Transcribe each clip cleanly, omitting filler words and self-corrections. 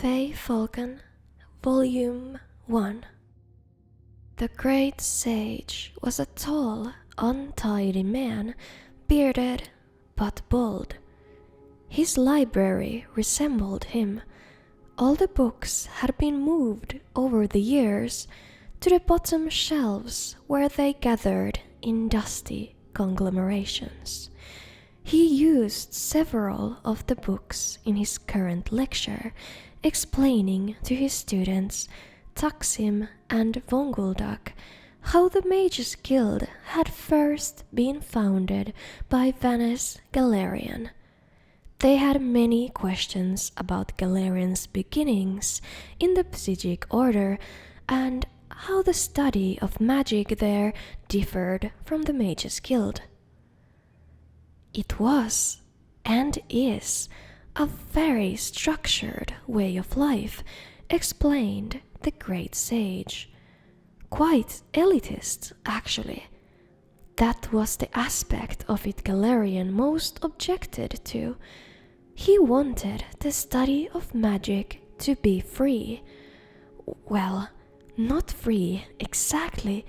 Feyfolken, Volume 1. The great sage was a tall, untidy man, bearded but bald. His library resembled him. All the books had been moved over the years to the bottom shelves where they gathered in dusty conglomerations. He used several of the books in his current lecture, explaining to his students, Taksim and Vonguldak, how the Mages Guild had first been founded by Vanes Galerian. They had many questions about Galerian's beginnings in the Psychic Order and how the study of magic there differed from the Mages Guild. It was, and is, a very structured way of life, explained the great sage. Quite elitist, actually. That was the aspect of it Galerian most objected to. He wanted the study of magic to be free. Well, not free exactly,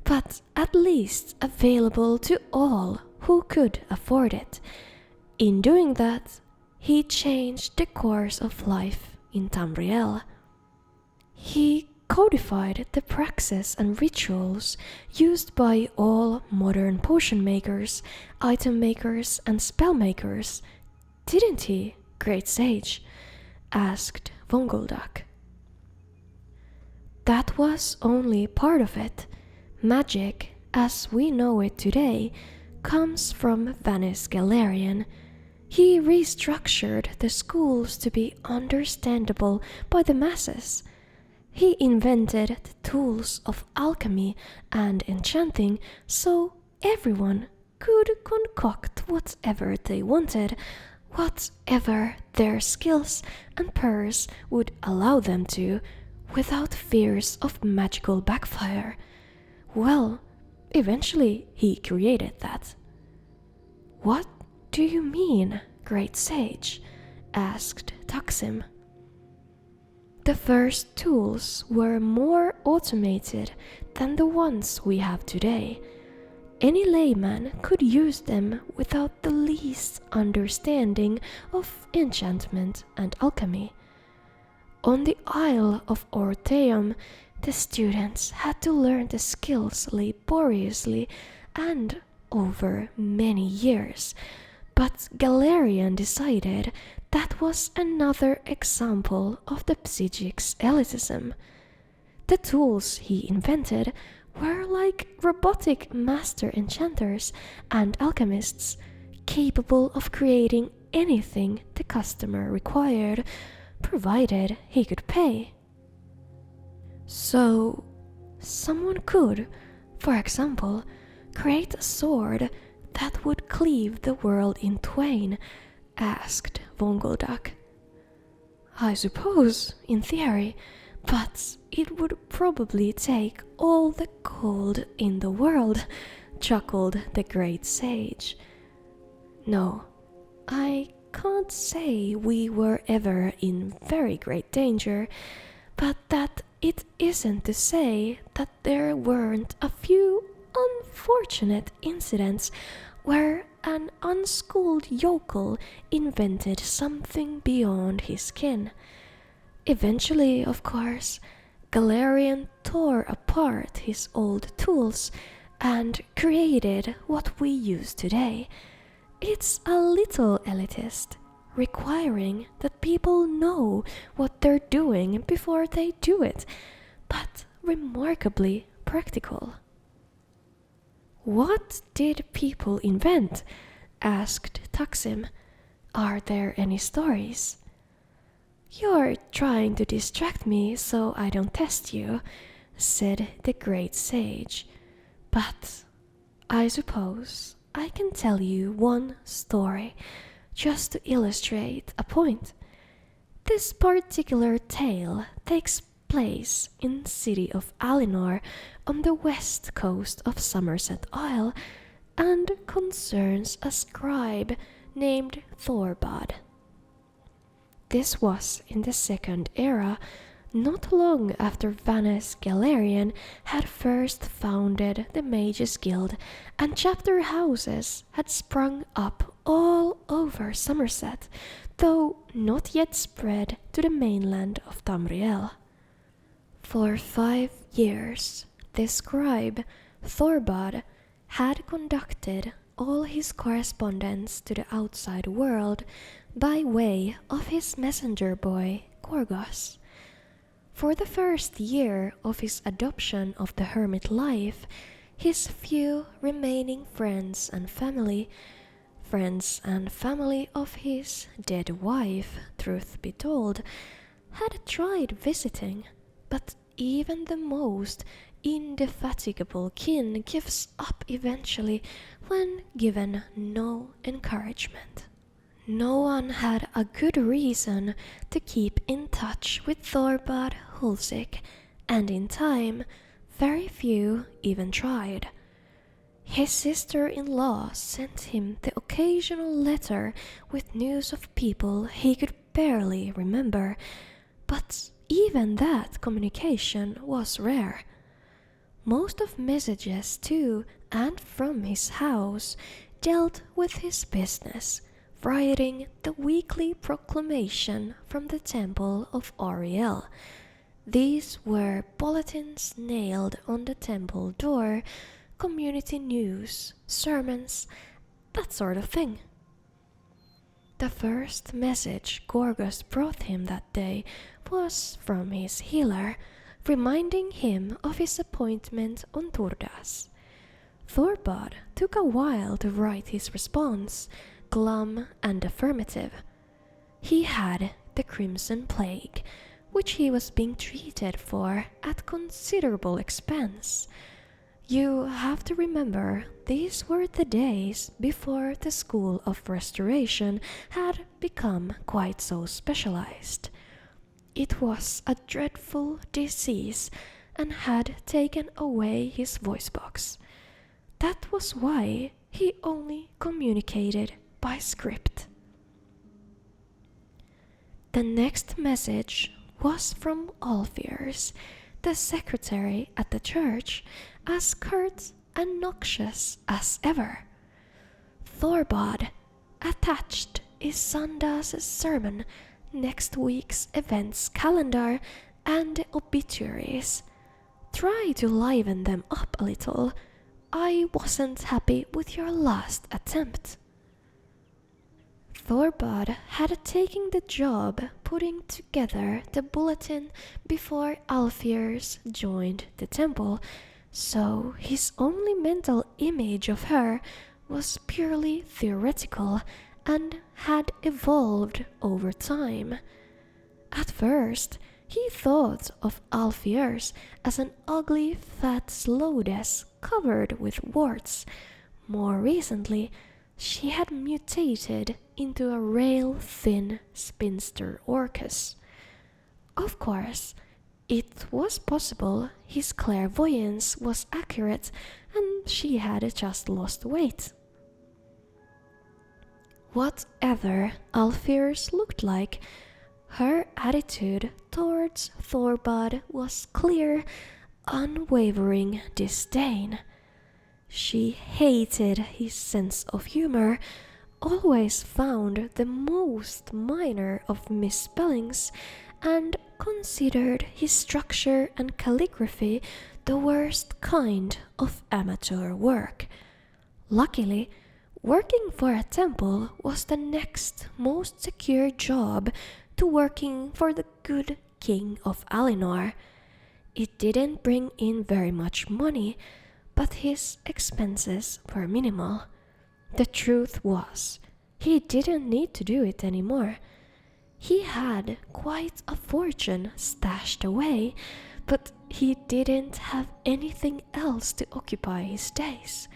but at least available to all who could afford it. In doing that, he changed the course of life in Tamriel. He codified the praxis and rituals used by all modern potion makers, item makers, and spell makers. Didn't he, great sage? Asked Vonguldak. That was only part of it. Magic, as we know it today, comes from Vanes Galerian. He restructured the schools to be understandable by the masses. He invented the tools of alchemy and enchanting so everyone could concoct whatever they wanted, whatever their skills and purse would allow them to, without fears of magical backfire. Well, eventually he created that. What do you mean, great sage? Asked Taksim. The first tools were more automated than the ones we have today. Any layman could use them without the least understanding of enchantment and alchemy. On the Isle of Orteum, the students had to learn the skills laboriously and over many years, but Galerian decided that was another example of the Psychic's elitism. The tools he invented were like robotic master enchanters and alchemists, capable of creating anything the customer required, provided he could pay. So, someone could, for example, create a sword that would cleave the world in twain, asked Vonguldak. I suppose, in theory, but it would probably take all the gold in the world, chuckled the great sage. No, I can't say we were ever in very great danger, but that it isn't to say that there weren't a few unfortunate incidents where an unschooled yokel invented something beyond his kin. Eventually, of course, Galerian tore apart his old tools and created what we use today. It's a little elitist, requiring that people know what they're doing before they do it, but remarkably practical. What did people invent? Asked Taksim. Are there any stories? You're trying to distract me so I don't test you, said the great sage. But I suppose I can tell you one story, just to illustrate a point. This particular tale takes place in the city of Alinor on the west coast of Somerset Isle and concerns a scribe named Thorbad. This was in the Second Era, not long after Vannes Galerian had first founded the Mages Guild, and chapter houses had sprung up all over Somerset, though not yet spread to the mainland of Tamriel. For 5 years, the scribe Thorbad had conducted all his correspondence to the outside world by way of his messenger boy Gorgos. For the first year of his adoption of the hermit life, his few remaining friends and family of his dead wife, truth be told, had tried visiting, but even the most indefatigable kin gives up eventually when given no encouragement. No one had a good reason to keep in touch with Thorbad Hulsik, and in time, very few even tried. His sister-in-law sent him the occasional letter with news of people he could barely remember, but even that communication was rare. Most of messages to and from his house dealt with his business, writing the weekly proclamation from the Temple of Ariel. These were bulletins nailed on the temple door, community news, sermons, that sort of thing. The first message Gorgos brought him that day was from his healer, reminding him of his appointment on Turdas. Thorbad took a while to write his response, glum and affirmative. He had the Crimson Plague, which he was being treated for at considerable expense. You have to remember, these were the days before the School of Restoration had become quite so specialized. It was a dreadful disease and had taken away his voice box. That was why he only communicated by script. The next message was from Alfiers, the secretary at the church, as curt and noxious as ever. Thorbad, attached is Sandas's sermon, next week's events calendar, and the obituaries. Try to liven them up a little. I wasn't happy with your last attempt. Thorbad had taken the job putting together the bulletin before Alfiers joined the temple, so his only mental image of her was purely theoretical and had evolved over time. At first, he thought of Alfiers as an ugly fat slodes covered with warts. More recently, she had mutated into a rail-thin spinster Orcus. Of course, it was possible his clairvoyance was accurate and she had just lost weight. Whatever Alfiers looked like, her attitude towards Thorbad was clear, unwavering disdain. She hated his sense of humor, always found the most minor of misspellings, and considered his structure and calligraphy the worst kind of amateur work. Luckily, working for a temple was the next most secure job to working for the good king of Alinor. It didn't bring in very much money, but his expenses were minimal. The truth was, he didn't need to do it anymore. He had quite a fortune stashed away, but he didn't have anything else to occupy his days.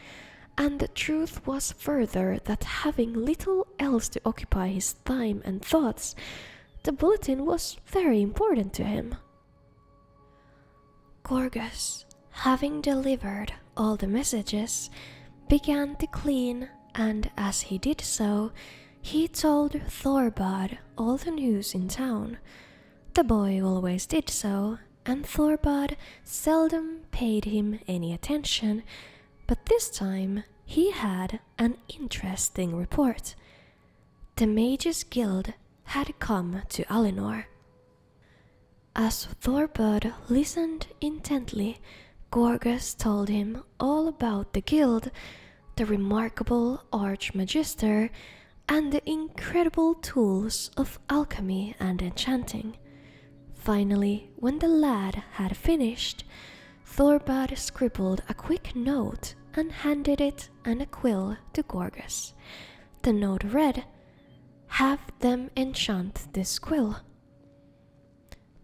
And the truth was further that having little else to occupy his time and thoughts, the bulletin was very important to him. Gorgos, having delivered all the messages, began to clean, and as he did so, He told Thorbad all the news in town. The boy always did so, and Thorbad seldom paid him any attention, but this time he had an interesting report. The Mages Guild had come to Alinor. As Thorbad listened intently, Gorgas told him all about the guild, the remarkable Archmagister, and the incredible tools of alchemy and enchanting. Finally, when the lad had finished, Thorbad scribbled a quick note and handed it and a quill to Gorgas. The note read, "Have them enchant this quill."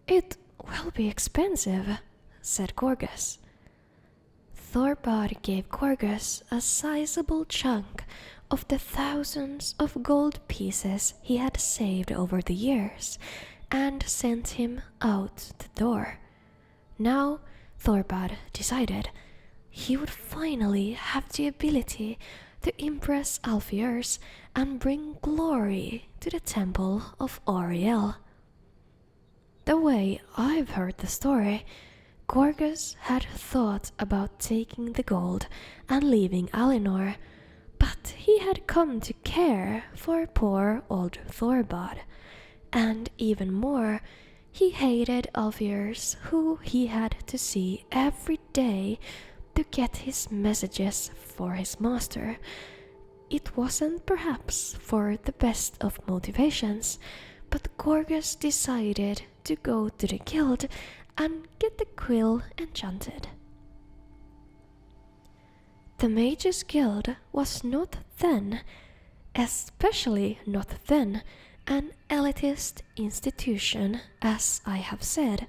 "It will be expensive," said Gorgas. Thorbad gave Gorgas a sizable chunk of the thousands of gold pieces he had saved over the years and sent him out the door. Now, Thorbad decided, he would finally have the ability to impress Alfiers and bring glory to the Temple of Auriel. The way I've heard the story, Gorgas had thought about taking the gold and leaving Alinor, but he had come to care for poor old Thorbad, and even more, he hated Alfiers who he had to see every day to get his messages for his master. It wasn't perhaps for the best of motivations, but Gorgas decided to go to the guild and get the quill enchanted. The Mages Guild was not then, especially not then, an elitist institution, as I have said,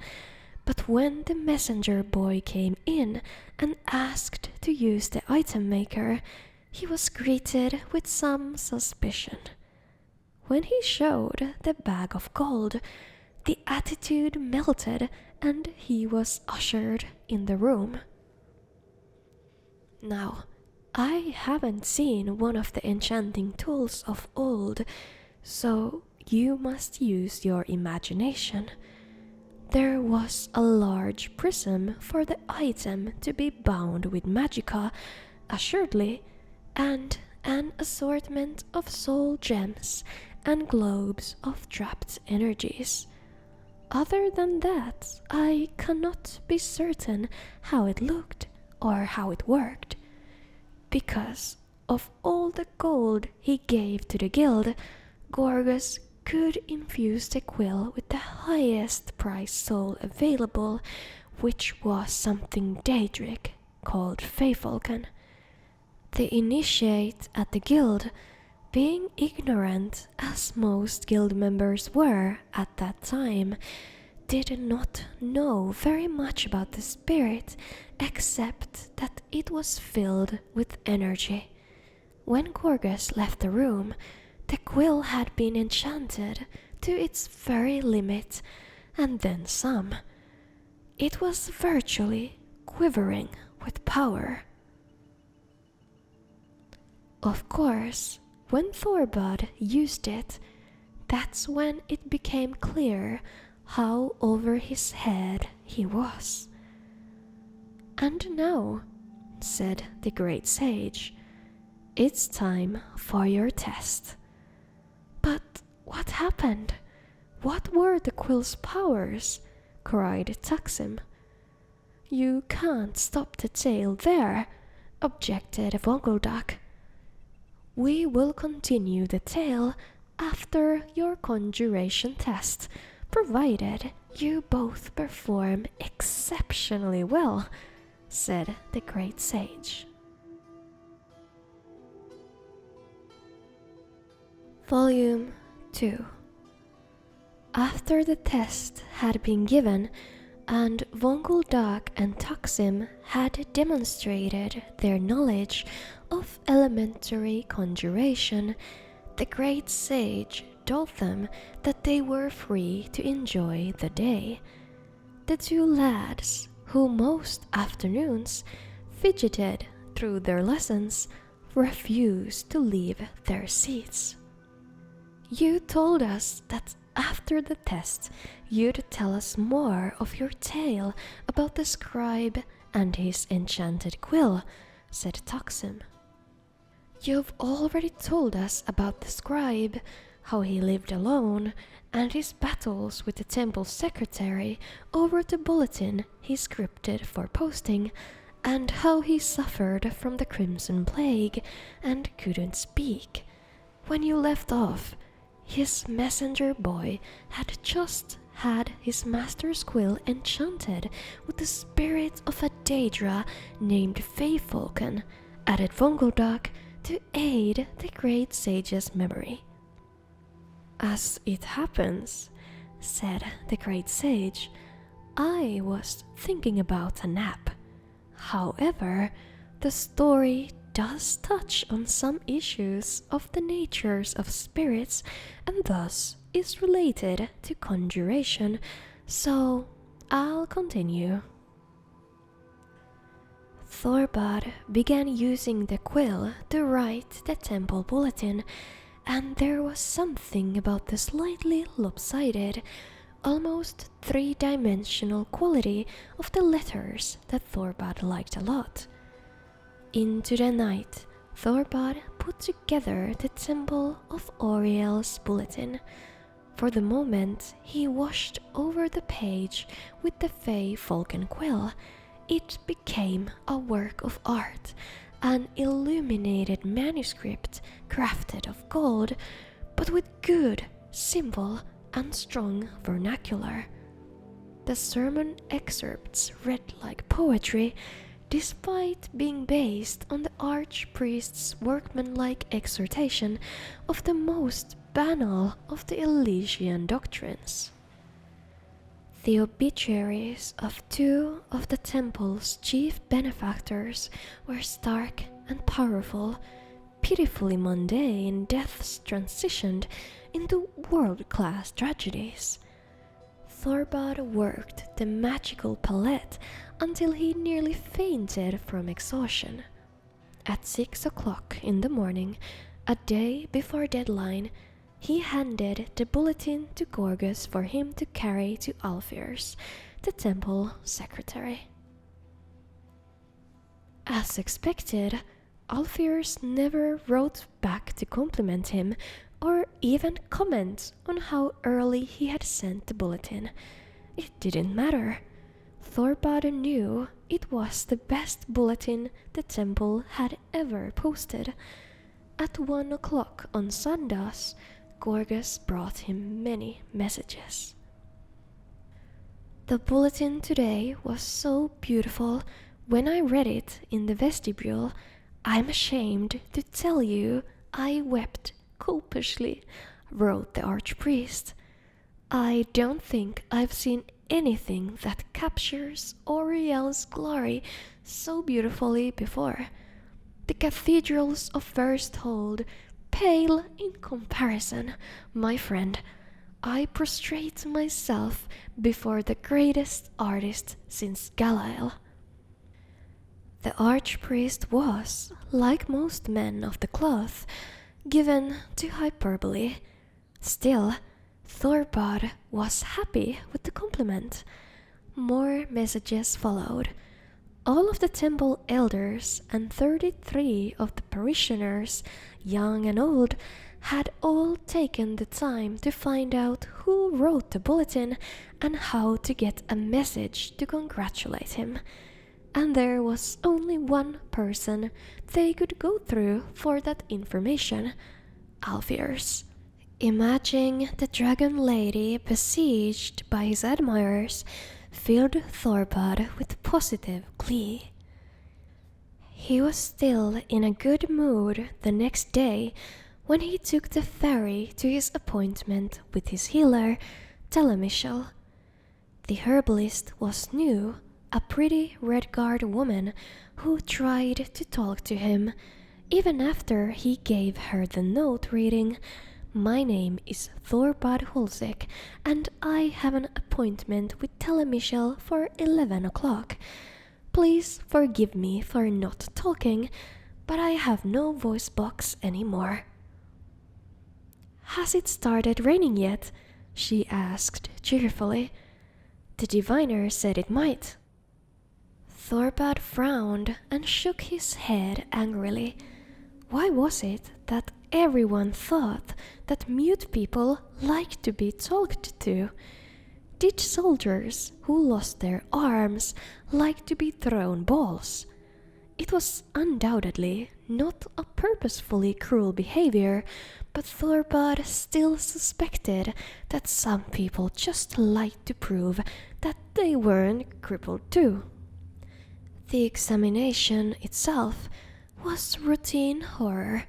but when the messenger boy came in and asked to use the item maker, he was greeted with some suspicion. When he showed the bag of gold, the attitude melted and he was ushered in the room. Now, I haven't seen one of the enchanting tools of old, so you must use your imagination. There was a large prism for the item to be bound with magicka, assuredly, and an assortment of soul gems and globes of trapped energies. Other than that, I cannot be certain how it looked or how it worked. Because of all the gold he gave to the guild, Gorgas could infuse the quill with the highest price soul available, which was something Daedric called Feyfolken. The initiate at the guild, being ignorant as most guild members were at that time, did not know very much about the spirit except that it was filled with energy. When Gorgas left the room, the quill had been enchanted to its very limit, and then some. It was virtually quivering with power. Of course, when Thorbad used it, that's when it became clear how over his head he was. "And now," said the great sage, "it's time for your test." "But what happened? What were the quill's powers?" cried Taksim. "You can't stop the tale there," objected Vongeldak. "We will continue the tale after your conjuration test, provided you both perform exceptionally well," said the great sage. Volume 2. After the test had been given, and Vongeldak and Taksim had demonstrated their knowledge of elementary conjuration, the great sage told them that they were free to enjoy the day. The two lads, who most afternoons fidgeted through their lessons, refused to leave their seats. You told us that after the test you'd tell us more of your tale about the scribe and his enchanted quill, said Toxim. You've already told us about the scribe, how he lived alone, and his battles with the temple secretary over the bulletin he scripted for posting, and how he suffered from the Crimson Plague and couldn't speak. When you left off, his messenger boy had just had his master's quill enchanted with the spirit of a Daedra named Feyfolken, added Vongodak to aid the great sage's memory. As it happens, said the great sage, I was thinking about a nap. However, the story does touch on some issues of the natures of spirits and thus is related to conjuration, so I'll continue. Thorbad began using the quill to write the temple bulletin, and there was something about the slightly lopsided, almost three-dimensional quality of the letters that Thorbad liked a lot. Into the night, Thorbad put together the Temple of Auriel's bulletin. For the moment, he washed over the page with the Feyfolken quill. It became a work of art, an illuminated manuscript crafted of gold, but with good, simple, and strong vernacular. The sermon excerpts read like poetry, despite being based on the archpriest's workmanlike exhortation of the most banal of the Elysian doctrines. The obituaries of two of the temple's chief benefactors were stark and powerful, pitifully mundane deaths transitioned into world-class tragedies. Thorbad worked the magical palette until he nearly fainted from exhaustion. At 6 o'clock in the morning, a day before deadline, he handed the bulletin to Gorgus for him to carry to Alfeus, the temple secretary. As expected, Alfeus never wrote back to compliment him or even comment on how early he had sent the bulletin. It didn't matter. Thorbad knew it was the best bulletin the temple had ever posted. At 1 o'clock on Sundays, Gorgus brought him many messages. The bulletin today was so beautiful. When I read it in the vestibule, I'm ashamed to tell you I wept copiously, wrote the archpriest. I don't think I've seen anything that captures Auriel's glory so beautifully before. The cathedrals of Versthold pale in comparison, my friend. I prostrate myself before the greatest artist since Galael. The archpriest was, like most men of the cloth, given to hyperbole. Still, Thorbad was happy with the compliment. More messages followed. All of the temple elders and 33 of the parishioners, young and old, had all taken the time to find out who wrote the bulletin and how to get a message to congratulate him. And there was only one person they could go through for that information, Alfeus. Imagine the dragon lady besieged by his admirers filled Thorbad with positive glee. He was still in a good mood the next day when he took the ferry to his appointment with his healer, Telemichel. The herbalist was new, a pretty red-guard woman who tried to talk to him, even after he gave her the note reading, "My name is Thorbad Hulsek, and I have an appointment with Telemichel for 11 o'clock. Please forgive me for not talking, but I have no voice box anymore." Has it started raining yet? She asked cheerfully. The diviner said it might. Thorbad frowned and shook his head angrily. Why was it that everyone thought that mute people liked to be talked to? Did soldiers who lost their arms like to be thrown balls? It was undoubtedly not a purposefully cruel behavior, but Thorbad still suspected that some people just liked to prove that they weren't crippled too. The examination itself was routine horror.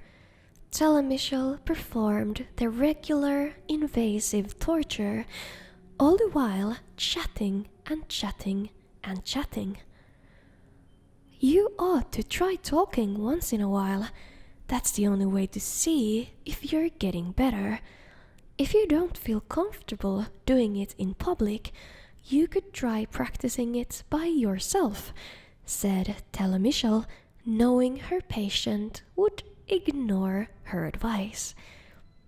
Telemichel performed the regular invasive torture, all the while chatting and chatting and chatting. You ought to try talking once in a while. That's the only way to see if you're getting better. If you don't feel comfortable doing it in public, you could try practicing it by yourself, said Telemichel, knowing her patient would ignore her advice.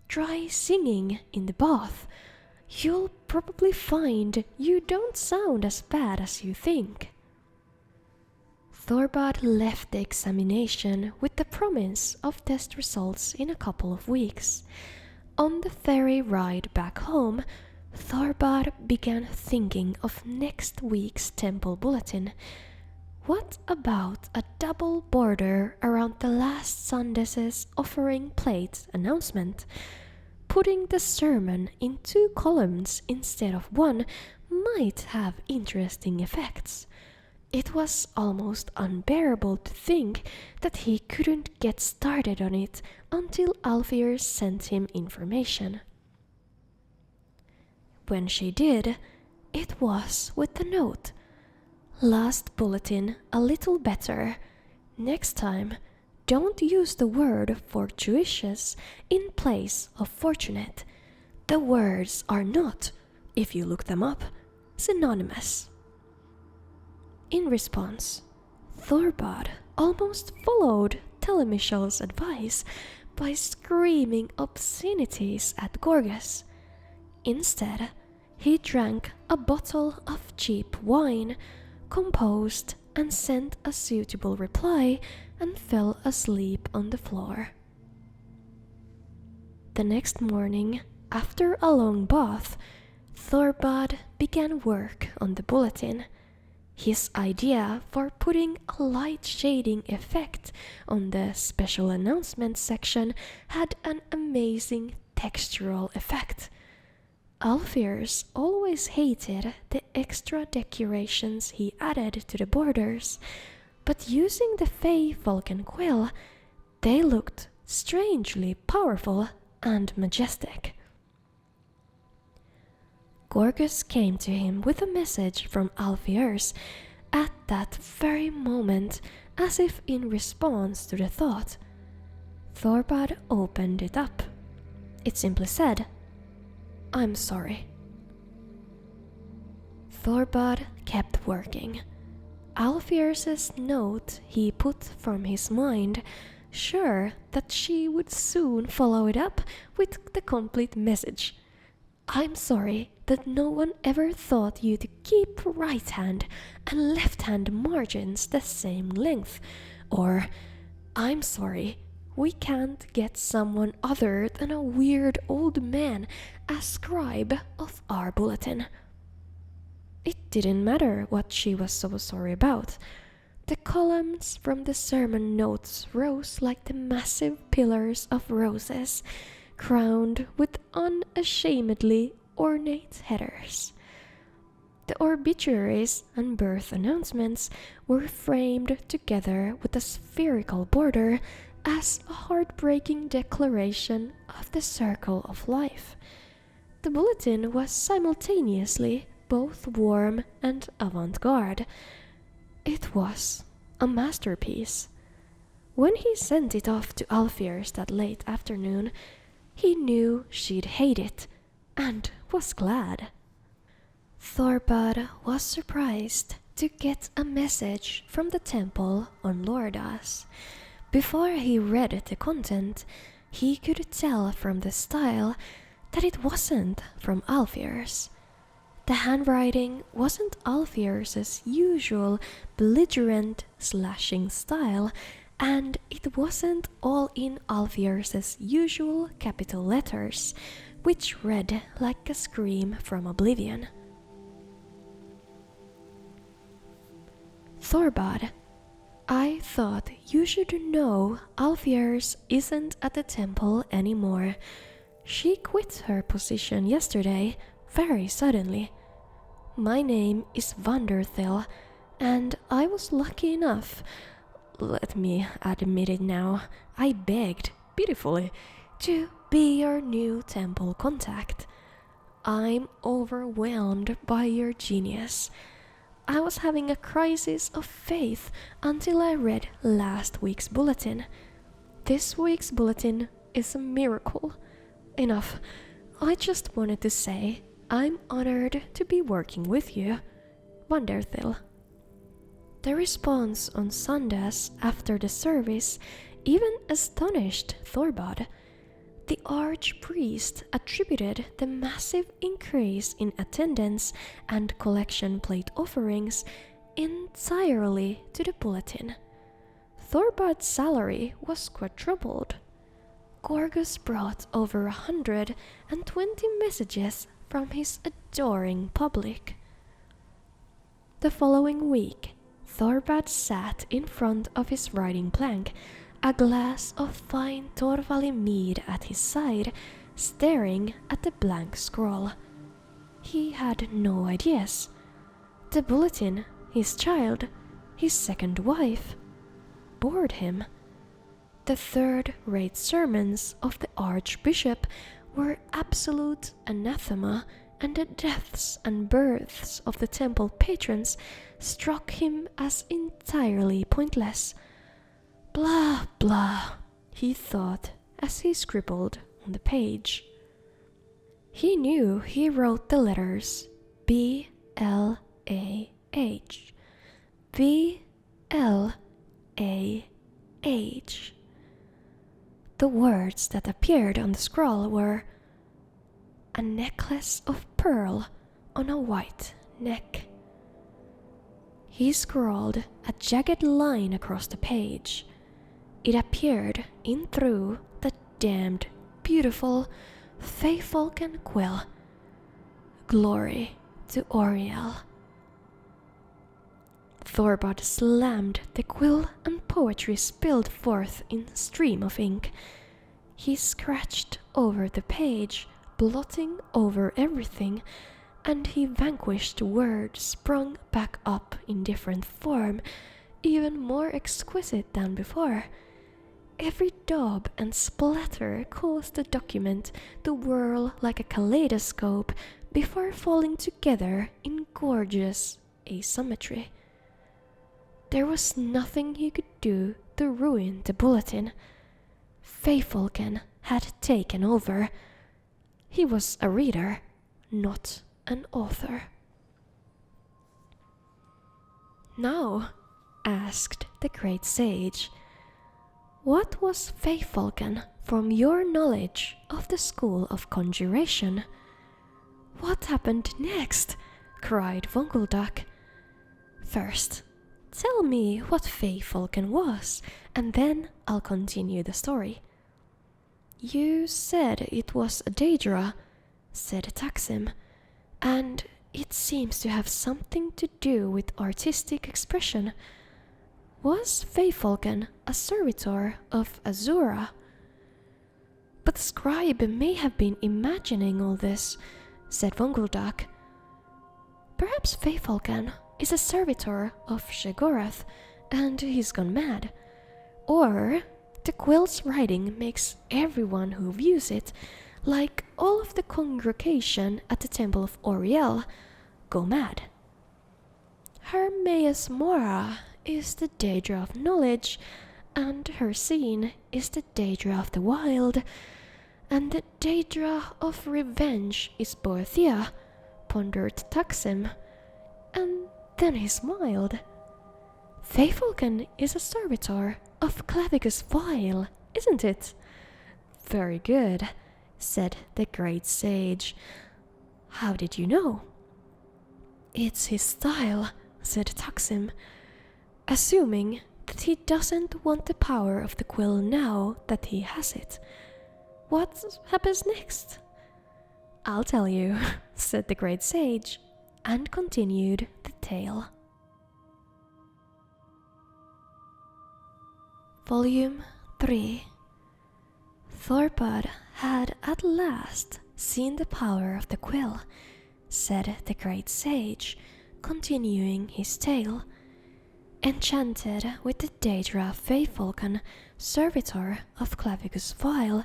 Try singing in the bath. You'll probably find you don't sound as bad as you think. Thorbad left the examination with the promise of test results in a couple of weeks. On the ferry ride back home, Thorbad began thinking of next week's temple bulletin. What about a double border around the last Sunday's offering plate announcement? Putting the sermon in 2 columns instead of 1 might have interesting effects. It was almost unbearable to think that he couldn't get started on it until Alfeir sent him information. When she did, it was with the note. Last bulletin a little better. Next time, don't use the word fortuitous in place of fortunate. The words are not, if you look them up, synonymous. In response, Thorbad almost followed Telemichel's advice by screaming obscenities at Gorgas. Instead, he drank a bottle of cheap wine, composed and sent a suitable reply, and fell asleep on the floor. The next morning, after a long bath, Thorbad began work on the bulletin. His idea for putting a light shading effect on the special announcement section had an amazing textural effect. Alfeir always hated the extra decorations he added to the borders, but using the Feyfolken quill, they looked strangely powerful and majestic. Gorgas came to him with a message from Alfeir at that very moment, as if in response to the thought. Thorbad opened it up. It simply said, "I'm sorry." Thorbad kept working. Alfeir's note he put from his mind, sure that she would soon follow it up with the complete message. "I'm sorry that no one ever thought you to keep right hand and left hand margins the same length," or "I'm sorry we can't get someone other than a weird old man as scribe of our bulletin." It didn't matter what she was so sorry about. The columns from the sermon notes rose like the massive pillars of roses, crowned with unashamedly ornate headers. The obituaries and birth announcements were framed together with a spherical border as a heartbreaking declaration of the circle of life. The bulletin was simultaneously both warm and avant-garde. It was a masterpiece. When he sent it off to Alfeir that late afternoon, he knew she'd hate it, and was glad. Thorbad was surprised to get a message from the temple on Lordas. Before he read the content, he could tell from the style that it wasn't from Alfeir's. The handwriting wasn't Alfeir's usual belligerent slashing style, and it wasn't all in Alfeir's usual capital letters, which read like a scream from Oblivion. Thorbad, I thought you should know Alfeir's isn't at the temple anymore. She quit her position yesterday, very suddenly. My name is Vanderthil, and I was lucky enough, let me admit it now, I begged, pitifully, to be your new temple contact. I'm overwhelmed by your genius. I was having a crisis of faith until I read last week's bulletin. This week's bulletin is a miracle. Enough. I just wanted to say I'm honored to be working with you, Vanderthil. The response on Sundays after the service even astonished Thorbad. The archpriest attributed the massive increase in attendance and collection plate offerings entirely to the bulletin. Thorbad's salary was quadrupled. Gorgus brought over 120 messages from his adoring public. The following week, Thorbad sat in front of his writing plank, a glass of fine Torvali mead at his side, staring at the blank scroll. He had no ideas. The bulletin, his child, his second wife, bored him. The third-rate sermons of the archbishop were absolute anathema, and the deaths and births of the temple patrons struck him as entirely pointless. Blah, blah, he thought as he scribbled on the page. He knew he wrote the letters B-L-A-H. B-L-A-H. The words that appeared on the scroll were a necklace of pearl on a white neck. He scrawled a jagged line across the page. It appeared in through the damned beautiful Feyfolken quill. Glory to Oriel. Thorbad slammed the quill and poetry spilled forth in a stream of ink. He scratched over the page, blotting over everything, and he vanquished words sprung back up in different form, even more exquisite than before. Every daub and splatter caused the document to whirl like a kaleidoscope before falling together in gorgeous asymmetry. There was nothing he could do to ruin the bulletin. Feyfolken had taken over. He was a reader, not an author. Now, asked the great sage, what was Feyfolken from your knowledge of the school of conjuration? What happened next? Cried Vonguldak. First, tell me what Feyfolken was, and then I'll continue the story. You said it was a Daedra, said Taksim, and it seems to have something to do with artistic expression. Was Feyfolken a servitor of Azura? But the scribe may have been imagining all this, said Vonguldak. Perhaps Feyfolken is a servitor of Shegorath, and he's gone mad. Or the quill's writing makes everyone who views it, like all of the congregation at the Temple of Oriel, go mad. Hermaeus Mora is the Daedra of knowledge, and her scene is the Daedra of the wild, and the Daedra of revenge is Boethia, pondered Taksim, and then he smiled. Feyfolken is a servitor of Clavicus Vile, isn't it? Very good, said the great sage. How did you know? It's his style, said Taksim, assuming that he doesn't want the power of the quill now that he has it. What happens next? I'll tell you, said the great sage, and continued the tale. Volume 3. Thorbad had at last seen the power of the quill, said the great sage, continuing his tale. Enchanted with the Daedra Feyfolken, servitor of Clavicus Vile,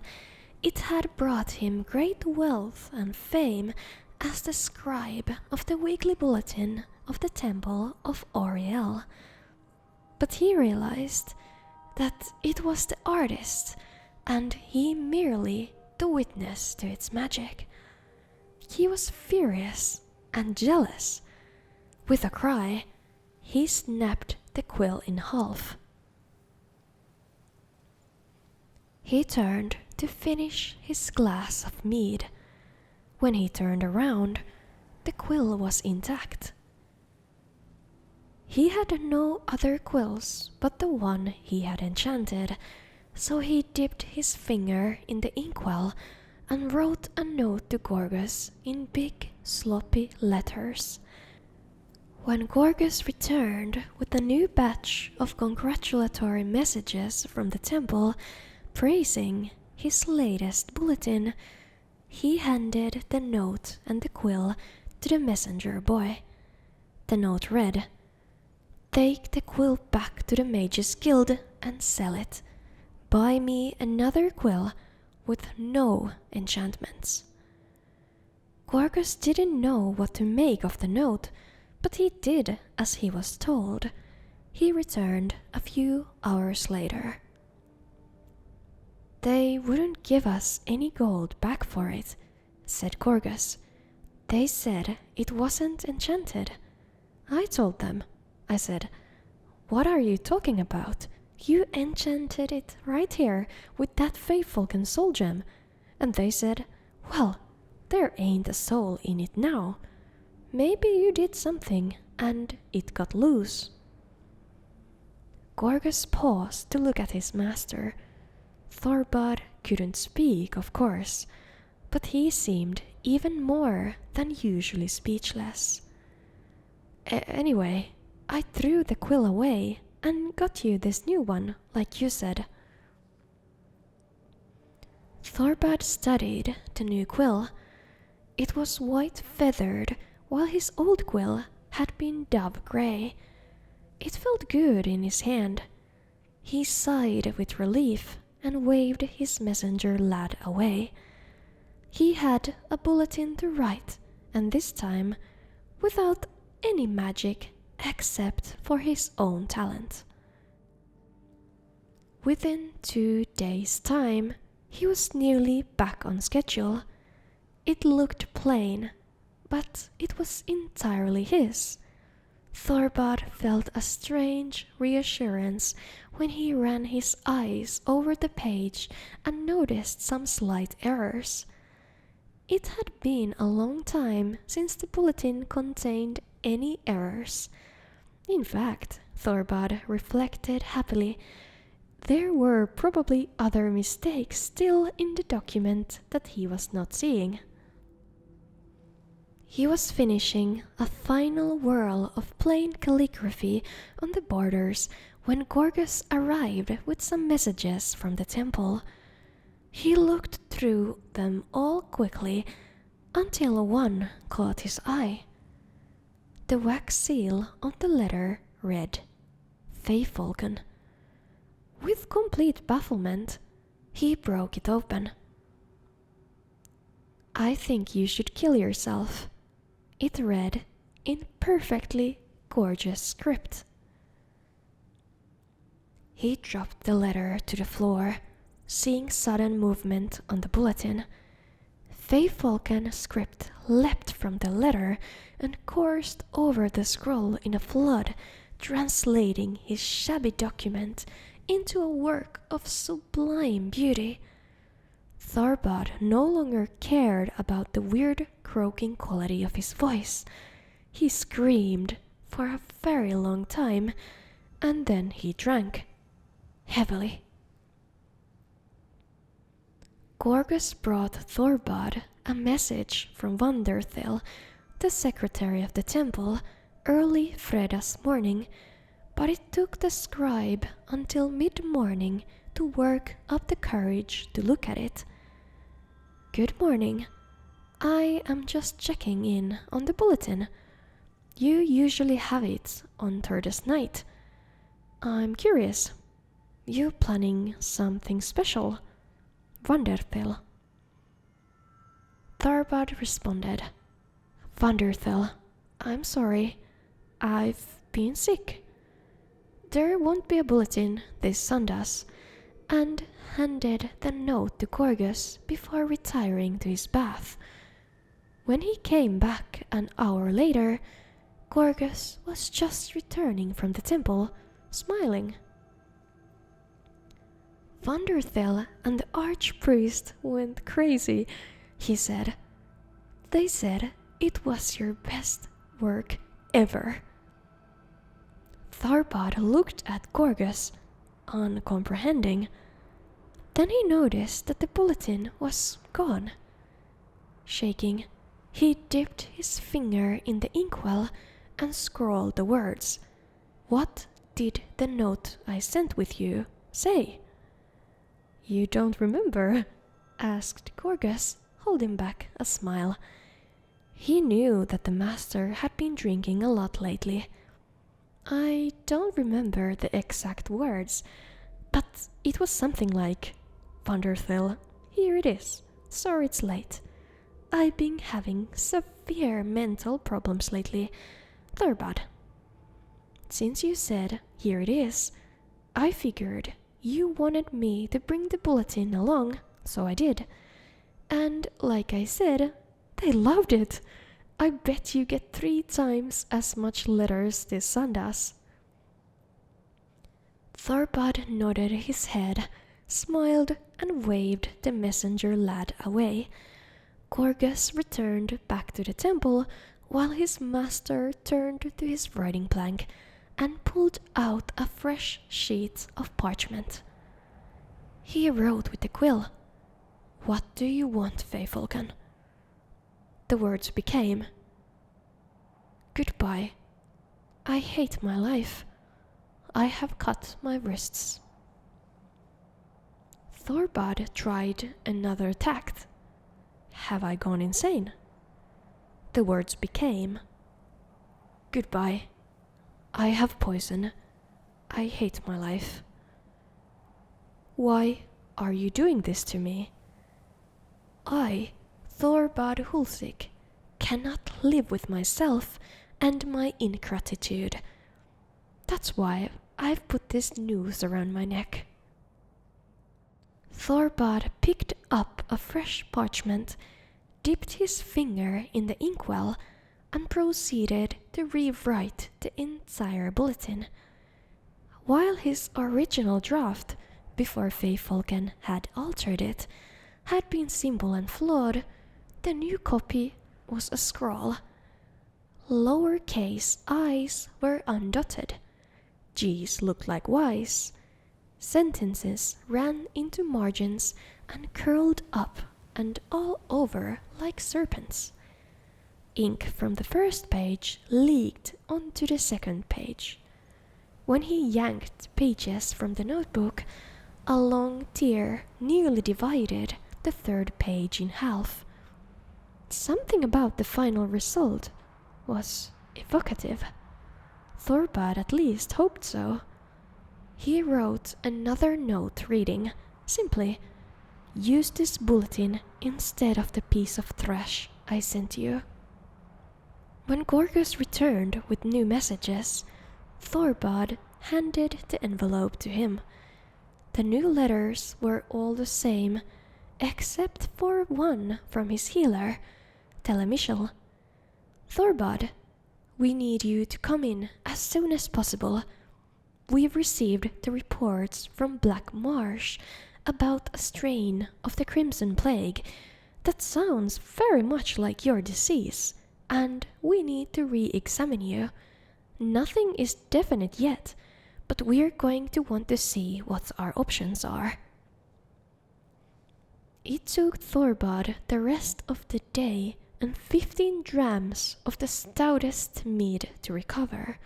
it had brought him great wealth and fame as the scribe of the weekly bulletin of the Temple of Oriel. But he realized that it was the artist, and he merely the witness to its magic. He was furious and jealous. With a cry, he snapped the quill in half. He turned to finish his glass of mead. When he turned around, the quill was intact. He had no other quills but the one he had enchanted, so he dipped his finger in the inkwell and wrote a note to Gorgus in big, sloppy letters. When Gorgus returned with a new batch of congratulatory messages from the temple, praising his latest bulletin, he handed the note and the quill to the messenger boy. The note read, "Take the quill back to the Mages Guild and sell it. Buy me another quill with no enchantments." Gorgus didn't know what to make of the note, but he did as he was told. He returned a few hours later. "They wouldn't give us any gold back for it," said Gorgus. "They said it wasn't enchanted." "I told them," I said. "What are you talking about? You enchanted it right here with that Feyfolken soul gem." And they said, "Well, there ain't a soul in it now. Maybe you did something and it got loose." Gorgus paused to look at his master. Thorbad couldn't speak, of course, but he seemed even more than usually speechless. Anyway, I threw the quill away and got you this new one, like you said." Thorbad studied the new quill. It was white feathered, while his old quill had been dove grey. It felt good in his hand. He sighed with relief and waved his messenger lad away. He had a bulletin to write, and this time without any magic except for his own talent. Within 2 days' time, he was nearly back on schedule. It looked plain, but it was entirely his. Thorbad felt a strange reassurance when he ran his eyes over the page and noticed some slight errors. It had been a long time since the bulletin contained any errors. In fact, Thorbad reflected happily, there were probably other mistakes still in the document that he was not seeing. He was finishing a final whirl of plain calligraphy on the borders when Gorgus arrived with some messages from the temple. He looked through them all quickly until one caught his eye. The wax seal on the letter read, Feyfolken. With complete bafflement, he broke it open. "I think you should kill yourself," it read in perfectly gorgeous script. He dropped the letter to the floor, seeing sudden movement on the bulletin. Feyfolken script leapt from the letter and coursed over the scroll in a flood, translating his shabby document into a work of sublime beauty. Tharbad no longer cared about the weird croaking quality of his voice. He screamed for a very long time, and then he drank heavily. Gorgus brought Tharbad a message from Vanderthel, the secretary of the temple, early Freda's morning, but it took the scribe until mid-morning to work up the courage to look at it. "Good morning. I am just checking in on the bulletin. You usually have it on Thursday night. I'm curious. You planning something special? Vanderthel." Tharbad responded, "Vanderthel, I'm sorry. I've been sick. There won't be a bulletin this Sundas," and handed the note to Gorgus before retiring to his bath. When he came back an hour later, Gorgus was just returning from the temple, smiling. "Vanderthel and the archpriest went crazy," he said. "They said it was your best work ever." Tharbad looked at Gorgus, uncomprehending. Then he noticed that the bulletin was gone. Shaking, he dipped his finger in the inkwell and scrawled the words. "What did the note I sent with you say?" "You don't remember?" asked Gorgus, holding back a smile. He knew that the master had been drinking a lot lately. "I don't remember the exact words, but it was something like, 'Vanderthel, here it is. Sorry it's late. I've been having severe mental problems lately. Tharbad. Since you said, here it is, I figured you wanted me to bring the bulletin along, so I did. And like I said, they loved it. I bet you get 3 times as much letters this Sundas." Tharbad nodded his head, smiled, and waved the messenger lad away. Gorgus returned back to the temple while his master turned to his writing plank and pulled out a fresh sheet of parchment. He wrote with the quill, "What do you want, Feyfolken?" The words became, "Goodbye. I hate my life. I have cut my wrists." Tharbad tried another tact. "Have I gone insane?" The words became, "Goodbye. I have poison. I hate my life. Why are you doing this to me? I, Tharbad Hulsik, cannot live with myself and my ingratitude. That's why I've put this noose around my neck." Tharbad picked up a fresh parchment, dipped his finger in the inkwell, and proceeded to rewrite the entire bulletin. While his original draft, before Feyfolken had altered it, had been simple and flawed, the new copy was a scrawl. Lowercase i's were undotted. G's looked like y's. Sentences ran into margins and curled up and all over like serpents. Ink from the first page leaked onto the second page. When he yanked pages from the notebook, a long tear nearly divided the third page in half. Something about the final result was evocative. Tharbad at least hoped so. He wrote another note reading, simply, "Use this bulletin instead of the piece of trash I sent you." When Gorgus returned with new messages, Tharbad handed the envelope to him. The new letters were all the same, except for one from his healer, Telemichel. "Tharbad, we need you to come in as soon as possible. We've received the reports from Black Marsh, about a strain of the Crimson Plague that sounds very much like your disease, and we need to re-examine you. Nothing is definite yet, but we're going to want to see what our options are." It took Thorbad the rest of the day and 15 drams of the stoutest mead to recover.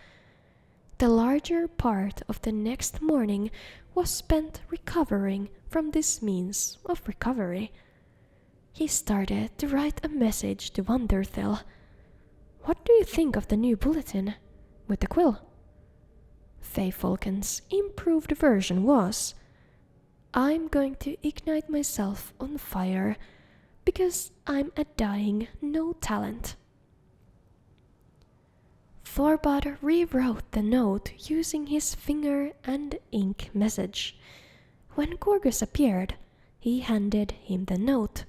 The larger part of the next morning was spent recovering from this means of recovery. He started to write a message to Wonderthil. "What do you think of the new bulletin with the quill?" Feyfolken's improved version was, "I'm going to ignite myself on fire because I'm a dying no talent." Thorbad rewrote the note using his finger and ink message. When Gorgus appeared, he handed him the note.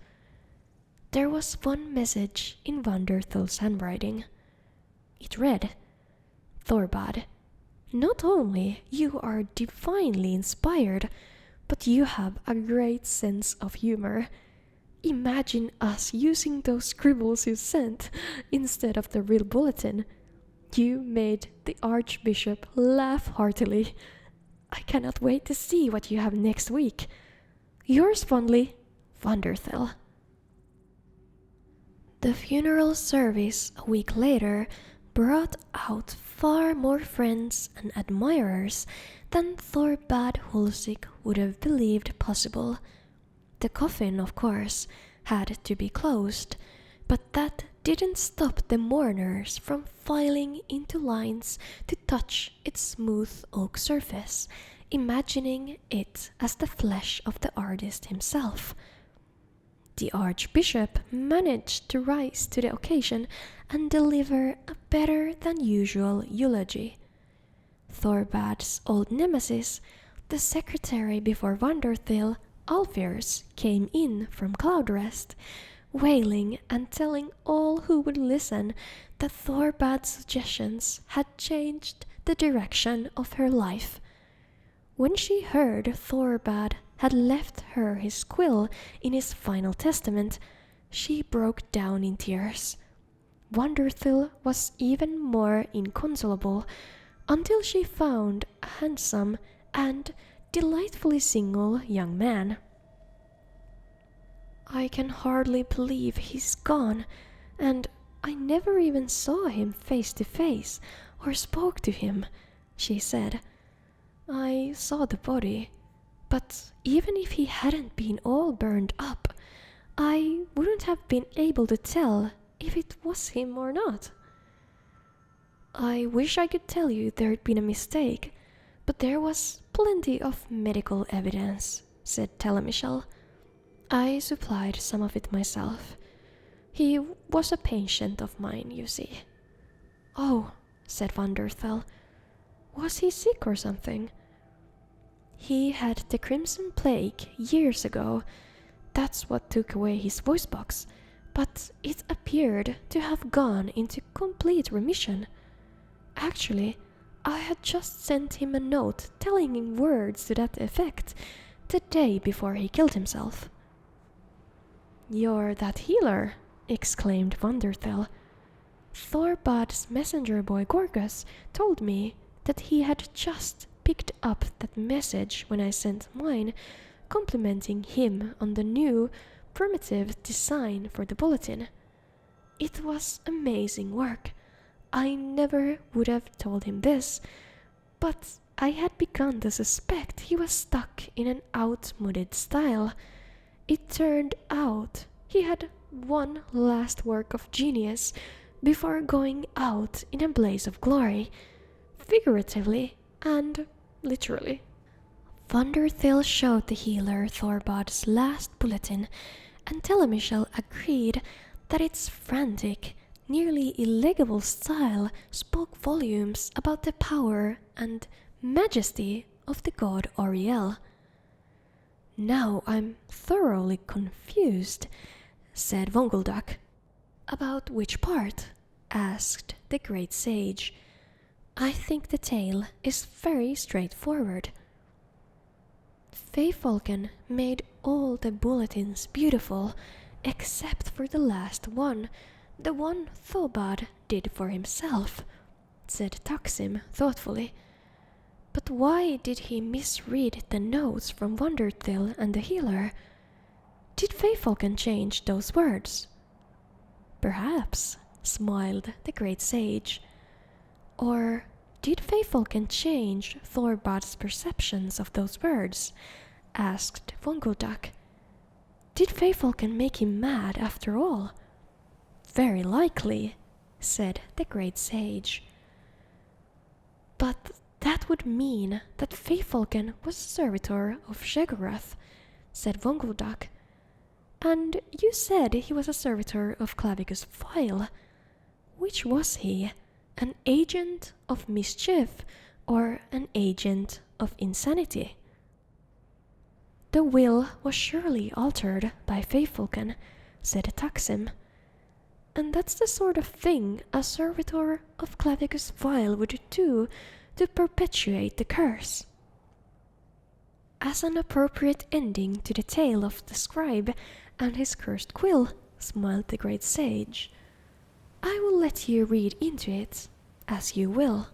There was one message in Wonderthil's handwriting. It read, "Thorbad, not only you are divinely inspired, but you have a great sense of humor. Imagine us using those scribbles you sent instead of the real bulletin. You made the Archbishop laugh heartily. I cannot wait to see what you have next week. Yours fondly, Wonderthil." The funeral service a week later brought out far more friends and admirers than Thorbad Hulsig would have believed possible. The coffin, of course, had to be closed, but that didn't stop the mourners from filing into lines to touch its smooth oak surface, imagining it as the flesh of the artist himself. The Archbishop managed to rise to the occasion and deliver a better than usual eulogy. Thorbad's old nemesis, the secretary before Wonderthil, Alfirs, came in from cloud rest, wailing and telling all who would listen that Thorbad's suggestions had changed the direction of her life. When she heard Thorbad had left her his quill in his final testament, she broke down in tears. Wonderthil was even more inconsolable until she found a handsome and delightfully single young man. "I can hardly believe he's gone, and I never even saw him face to face or spoke to him," she said. "I saw the body, but even if he hadn't been all burned up, I wouldn't have been able to tell if it was him or not. I wish I could tell you there'd been a mistake, but there was plenty of medical evidence," said Telemichel. "I supplied some of it myself. He was a patient of mine, you see." "Oh," said Wonderthil. "Was he sick or something?" "He had the Crimson Plague years ago. That's what took away his voice box, but it appeared to have gone into complete remission. Actually, I had just sent him a note telling him words to that effect the day before he killed himself." "You're that healer," exclaimed Wonderthil. "Thorbad's messenger boy Gorgus told me that he had just picked up that message when I sent mine, complimenting him on the new, primitive design for the bulletin. It was amazing work. I never would have told him this, but I had begun to suspect he was stuck in an outmoded style. It turned out he had one last work of genius before going out in a blaze of glory, figuratively and literally." Wonderthil showed the healer Thorbad's last bulletin, and Telemichel agreed that its frantic, nearly illegible style spoke volumes about the power and majesty of the god Auriel. "Now I'm thoroughly confused," said Vongelduck. "About which part?" asked the great sage. "I think the tale is very straightforward." Feyfolken made all the bulletins beautiful, except for the last one, the one Thobad did for himself, said Taksim thoughtfully. But why did he misread the notes from Wondertill and the Healer? Did Feyfolken change those words? Perhaps, smiled the great sage. Or did Feyfolken change Thorbad's perceptions of those words? Asked Vonguldak. Did Feyfolken make him mad after all? Very likely, said the great sage. But that would mean that Feyfolken was a servitor of Sheogorath, said Vonguldak. And you said he was a servitor of Clavicus Vile. Which was he? An agent of mischief or an agent of insanity? The will was surely altered by Feyfolken, said Taksim. And that's the sort of thing a servitor of Clavicus Vile would do to perpetuate the curse. As an appropriate ending to the tale of the scribe and his cursed quill, smiled the great sage, I will let you read into it as you will.